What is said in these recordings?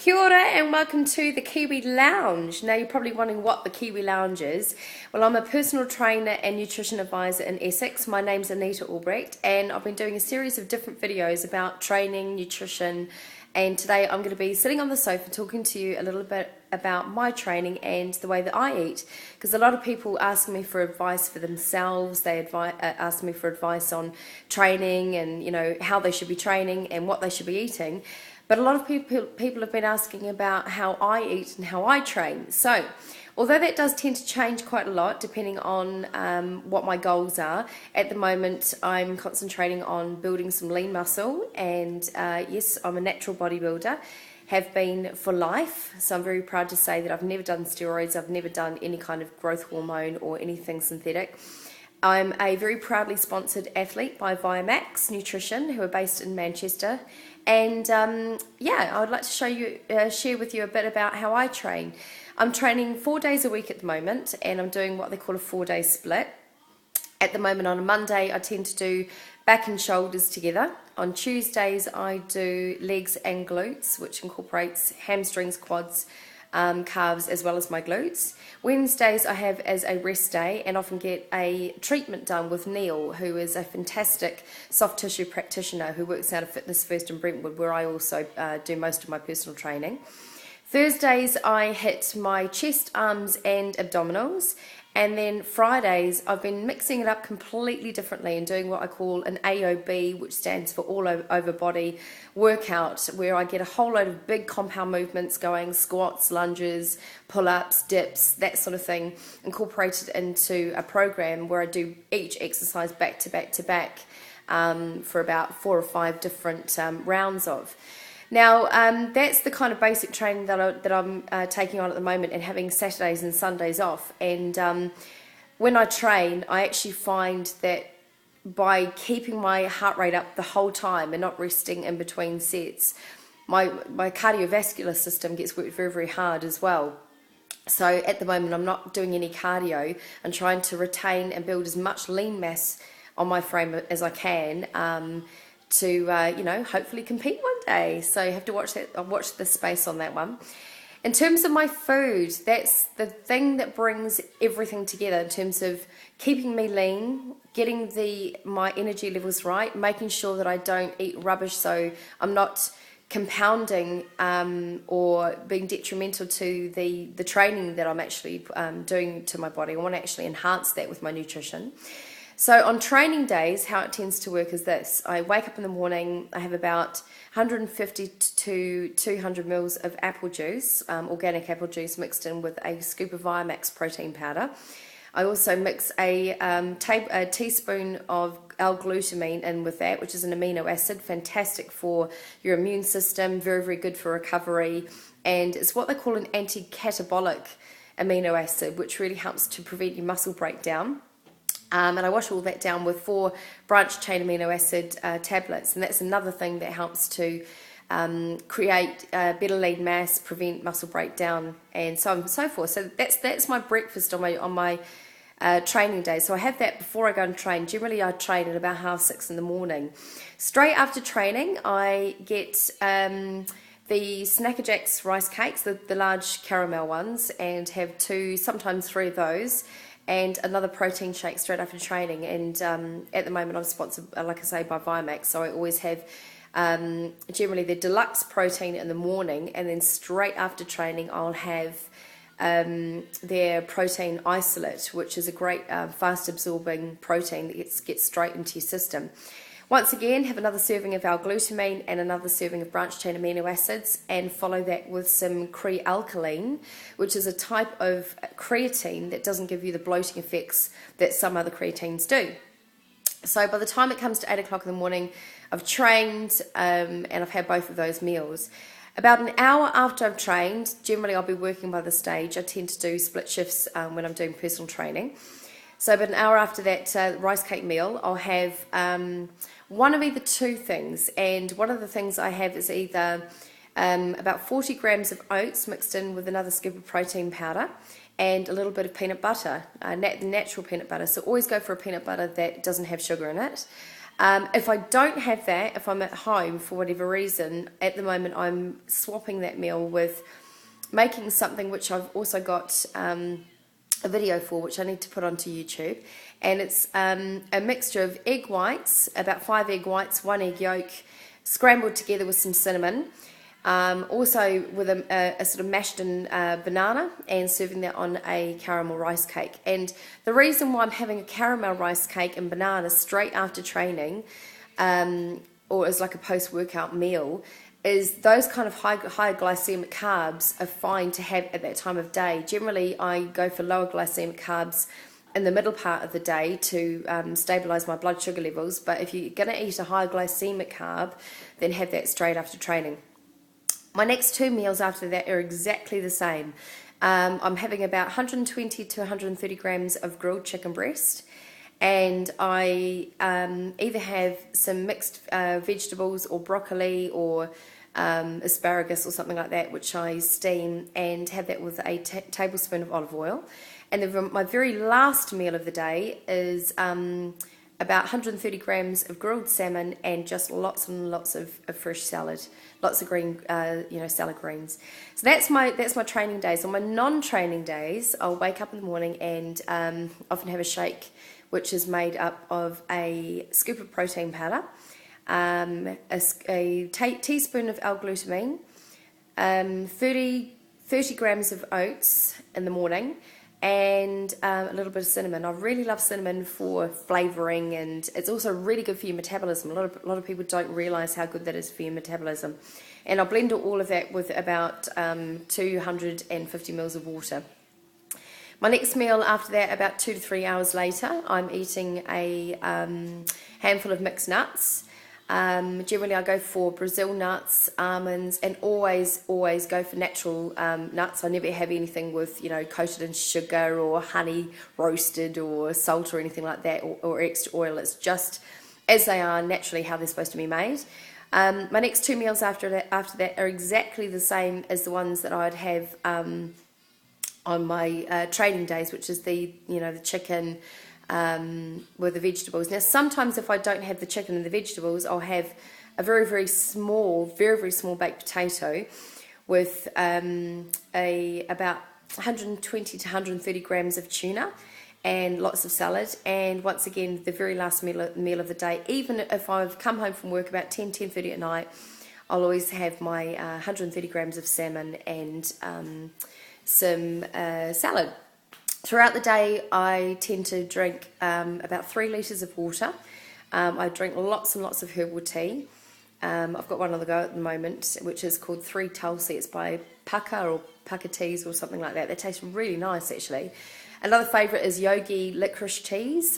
Kia ora and welcome to the Kiwi Lounge. Now you're probably wondering what the Kiwi Lounge is. Well, I'm a personal trainer and nutrition advisor in Essex. My name's Anita Albrecht and I've been doing a series of different videos about training, nutrition, and today I'm going to be sitting on the sofa talking to you a little bit about my training and the way that I eat, because a lot of people ask me for advice for themselves. They ask me for advice on training and how they should be training and what they should be eating. But a lot of people have been asking about how I eat and how I train. So, although that does tend to change quite a lot depending on what my goals are, at the moment I'm concentrating on building some lean muscle, and yes, I'm a natural bodybuilder, have been for life. So I'm very proud to say that I've never done steroids, I've never done any kind of growth hormone or anything synthetic. I'm a very proudly sponsored athlete by Vyomax Nutrition, who are based in Manchester. And yeah, I would like to share with you a bit about how I train. I'm training 4 days a week at the moment, and I'm doing what they call a 4-day split. At the moment on a Monday, I tend to do back and shoulders together. On Tuesdays, I do legs and glutes, which incorporates hamstrings, quads, calves, as well as my glutes. Wednesdays I have as a rest day and often get a treatment done with Neil, who is a fantastic soft tissue practitioner who works out of Fitness First in Brentwood, where I also do most of my personal training. Thursdays I hit my chest, arms and abdominals, and then Fridays I've been mixing it up completely differently and doing what I call an AOB, which stands for all over body workout, where I get a whole load of big compound movements going, squats, lunges, pull-ups, dips, that sort of thing, incorporated into a program where I do each exercise back to back to back for about 4 or 5 different rounds of. Now, that's the kind of basic training that I'm taking on at the moment, and having Saturdays and Sundays off. And when I train, I actually find that by keeping my heart rate up the whole time and not resting in between sets, my cardiovascular system gets worked very, very hard as well. So at the moment, I'm not doing any cardio. I'm trying to retain and build as much lean mass on my frame as I can, to hopefully compete one day. So you have to watch the space on that one. In terms of my food, that's the thing that brings everything together in terms of keeping me lean, getting my energy levels right, making sure that I don't eat rubbish, so I'm not compounding or being detrimental to the training that I'm actually doing to my body. I want to actually enhance that with my nutrition. So on training days, how it tends to work is this. I wake up in the morning, I have about 150 to 200 mils of apple juice, organic apple juice, mixed in with a scoop of Vyomax protein powder. I also mix a teaspoon of L-glutamine in with that, which is an amino acid, fantastic for your immune system, very, very good for recovery, and it's what they call an anti-catabolic amino acid, which really helps to prevent your muscle breakdown. And I wash all that down with 4 branched chain amino acid tablets, and that's another thing that helps to create better lean mass, prevent muscle breakdown, and so on and so forth. So that's my breakfast on my training day. So I have that before I go and train. Generally I train at about 6:30 in the morning. Straight after training I get the Snacker Jacks rice cakes, the large caramel ones, and have 2, sometimes 3 of those, and another protein shake straight after training. And at the moment I'm sponsored, like I say, by Vyomax, so I always have generally the deluxe protein in the morning, and then straight after training I'll have their protein isolate, which is a great fast absorbing protein that gets straight into your system. Once again, have another serving of L-glutamine and another serving of branched chain amino acids, and follow that with some crealkaline, which is a type of creatine that doesn't give you the bloating effects that some other creatines do. So by the time it comes to 8 o'clock in the morning, I've trained and I've had both of those meals. About an hour after I've trained, generally I'll be working by the stage. I tend to do split shifts when I'm doing personal training. So about an hour after that rice cake meal, I'll have one of either 2 things, and one of the things I have is either about 40 grams of oats mixed in with another scoop of protein powder and a little bit of peanut butter, natural peanut butter. So always go for a peanut butter that doesn't have sugar in it. If I don't have that, if I'm at home for whatever reason, at the moment I'm swapping that meal with making something which I've also got a video for, which I need to put onto YouTube, and it's a mixture of egg whites, about 5 egg whites, 1 egg yolk, scrambled together with some cinnamon, also with a sort of mashed in banana, and serving that on a caramel rice cake. And the reason why I'm having a caramel rice cake and banana straight after training, or as like a post-workout meal, is those kind of high glycemic carbs are fine to have at that time of day. Generally, I go for lower glycemic carbs in the middle part of the day to stabilise my blood sugar levels. But if you're going to eat a high glycemic carb, then have that straight after training. My next 2 meals after that are exactly the same. I'm having about 120 to 130 grams of grilled chicken breast, and I either have some mixed vegetables or broccoli or asparagus or something like that, which I steam and have that with a tablespoon of olive oil. And then my very last meal of the day is about 130 grams of grilled salmon and just lots and lots of fresh salad, lots of green, salad greens. So that's my training days. On my non-training days, I'll wake up in the morning and often have a shake, which is made up of a scoop of protein powder, a teaspoon of L-glutamine, 30 grams of oats in the morning, and a little bit of cinnamon. I really love cinnamon for flavouring, and it's also really good for your metabolism. A lot of people don't realise how good that is for your metabolism. And I'll blend all of that with about 250 mils of water. My next meal after that, about 2 to 3 hours later, I'm eating a handful of mixed nuts. Generally I go for Brazil nuts, almonds, and always go for natural nuts. I never have anything with, coated in sugar or honey roasted or salt or anything like that, or extra oil. It's just as they are, naturally how they're supposed to be made. My next 2 meals after that are exactly the same as the ones that I'd have on my training days, which is the chicken with the vegetables. Now sometimes if I don't have the chicken and the vegetables, I'll have a very small baked potato with about 120 to 130 grams of tuna and lots of salad. And once again, the very last meal of the day, even if I've come home from work about 10:30 at night, I'll always have my 130 grams of salmon and some salad. Throughout the day, I tend to drink about 3 litres of water. I drink lots and lots of herbal tea. I've got one on the go at the moment, which is called 3 Tulsi. It's by Paka or Paka Teas or something like that. They taste really nice, actually. Another favourite is Yogi licorice teas.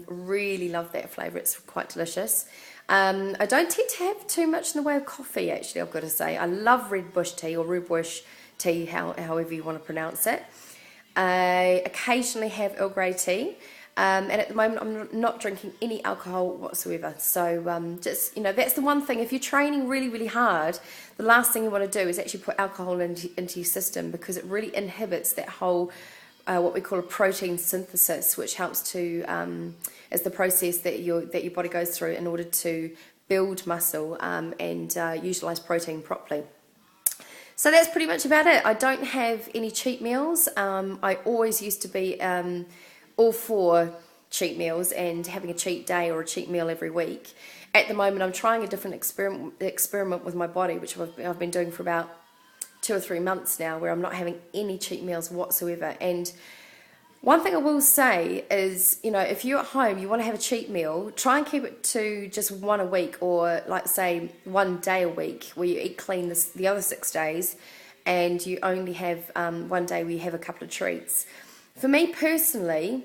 Really love that flavour. It's quite delicious. I don't tend to have too much in the way of coffee, actually, I've got to say. I love red bush tea or red bush tea, however you want to pronounce it. I occasionally have Earl Grey tea, and at the moment I'm not drinking any alcohol whatsoever. So that's the one thing. If you're training really hard, the last thing you want to do is actually put alcohol into your system, because it really inhibits that whole what we call a protein synthesis, which helps to is the process that your body goes through in order to build muscle and utilize protein properly. So that's pretty much about it. I don't have any cheat meals. I always used to be all for cheat meals and having a cheat day or a cheat meal every week. At the moment, I'm trying a different experiment with my body, which I've been doing for about 2 or 3 months now, where I'm not having any cheat meals whatsoever. And one thing I will say is, if you're at home, you want to have a cheat meal, try and keep it to just 1 a week, or like say 1 day a week where you eat clean the other 6 days, and you only have 1 day where you have a couple of treats. For me personally,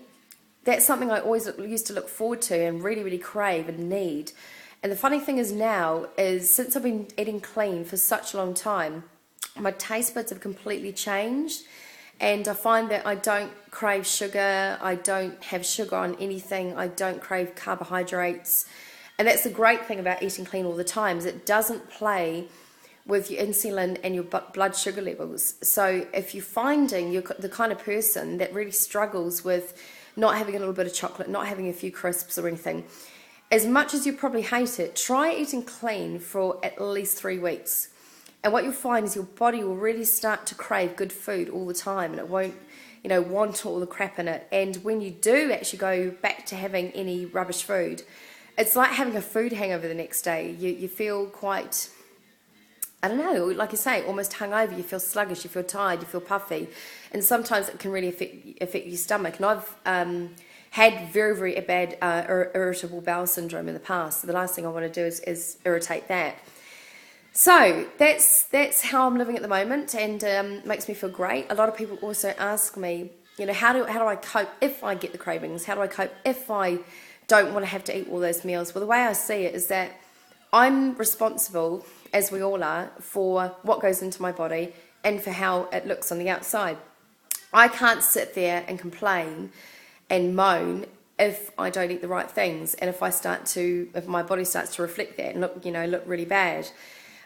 that's something I always used to look forward to and really crave and need. And the funny thing is now, is since I've been eating clean for such a long time, my taste buds have completely changed. And I find that I don't crave sugar, I don't have sugar on anything, I don't crave carbohydrates. And that's the great thing about eating clean all the time, is it doesn't play with your insulin and your blood sugar levels. So if you're finding you're the kind of person that really struggles with not having a little bit of chocolate, not having a few crisps or anything, as much as you probably hate it, try eating clean for at least 3 weeks. And what you'll find is your body will really start to crave good food all the time, and it won't, want all the crap in it. And when you do actually go back to having any rubbish food, it's like having a food hangover the next day. You feel quite, I don't know, like you say, almost hungover. You feel sluggish, you feel tired, you feel puffy. And sometimes it can really affect your stomach. And I've had very, very bad irritable bowel syndrome in the past. So the last thing I want to do is irritate that. So that's how I'm living at the moment, and makes me feel great. A lot of people also ask me, how do I cope if I get the cravings? How do I cope if I don't want to have to eat all those meals? Well, the way I see it is that I'm responsible, as we all are, for what goes into my body and for how it looks on the outside. I can't sit there and complain and moan if I don't eat the right things, and if my body starts to reflect that and look really bad.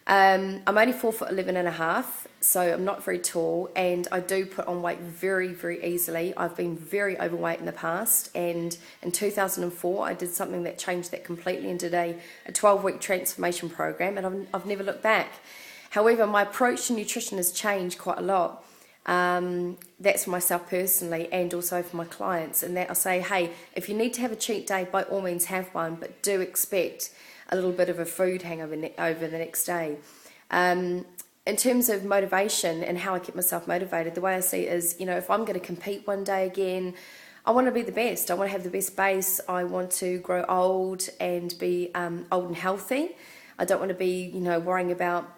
I'm only 4'11.5", so I'm not very tall, and I do put on weight very, very easily. I've been very overweight in the past, and in 2004 I did something that changed that completely and did a 12-week transformation program, and I've never looked back. However, my approach to nutrition has changed quite a lot. That's for myself personally, and also for my clients, and that I say, hey, if you need to have a cheat day, by all means have one, but do expect a little bit of a food hangover over the next day. In terms of motivation and how I keep myself motivated, the way I see it is, if I'm going to compete one day again, I want to be the best. I want to have the best base. I want to grow old and be old and healthy. I don't want to be, worrying about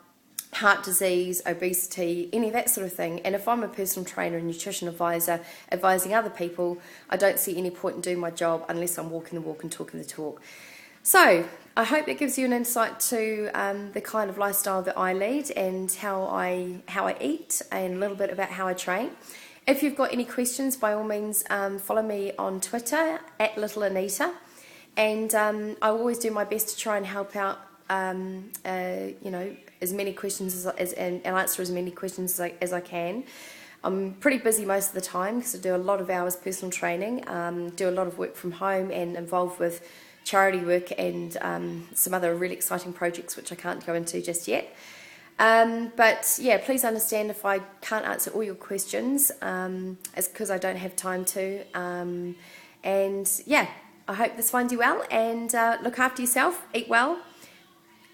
heart disease, obesity, any of that sort of thing. And if I'm a personal trainer and nutrition advisor advising other people, I don't see any point in doing my job unless I'm walking the walk and talking the talk. So I hope that gives you an insight to the kind of lifestyle that I lead and how I eat, and a little bit about how I train. If you've got any questions, by all means follow me on Twitter at Little Anita, and I always do my best to try and help out as many questions and answer as many questions as I can. I'm pretty busy most of the time because I do a lot of hours personal training, do a lot of work from home, and involved with charity work and some other really exciting projects which I can't go into just yet. But yeah, please understand if I can't answer all your questions. It's because I don't have time to. And yeah, I hope this finds you well, and look after yourself, eat well,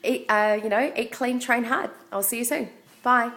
eat clean, train hard. I'll see you soon. Bye.